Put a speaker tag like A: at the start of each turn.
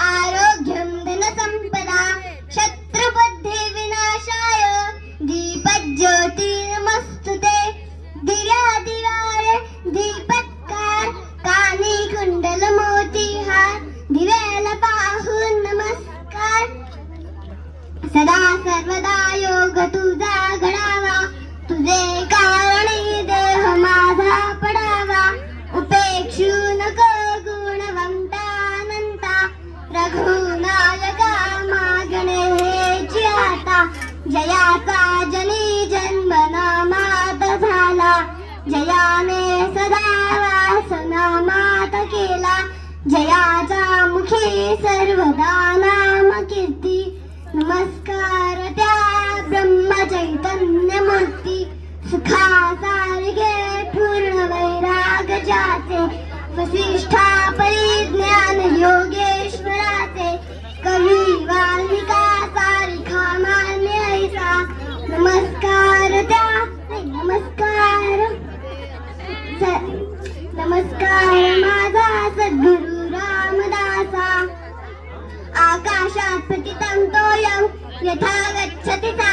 A: आरोग्यं धनसम्पदा शत्रुबुद्धि विनाशाय दीपज्योतिर्नमस्तुते दिव्यादिवारे दीपत्कार कानी कुंडल मोतीहार दिव्याला पाहून नमस्कार सदा सर्वदा योग तुझा घडावा तुझे कारणे देह माझा पडावा उपेक्षू नको गुणवंतानंता रघुनायका मागणे हेची आता जयाचा जनी जन्म नामात झाला जयाने सदा वास नामात केला जयाचा मुखी सर्वदा नाम कीर्ती नमस्कार त्या ब्रह्म चैतन्य मूर्ती सुखासारिगे पूर्ण वैराग जाचे वसिष्ठा परिज्ञान योगेश्वराचे कवी वाल्मिका सारिखा मान्य ऐसा नमस्कार त्या नमस्कार माझा सद्गुरु रामदासा आकाशात पतितं तोयं यथा गच्छति सा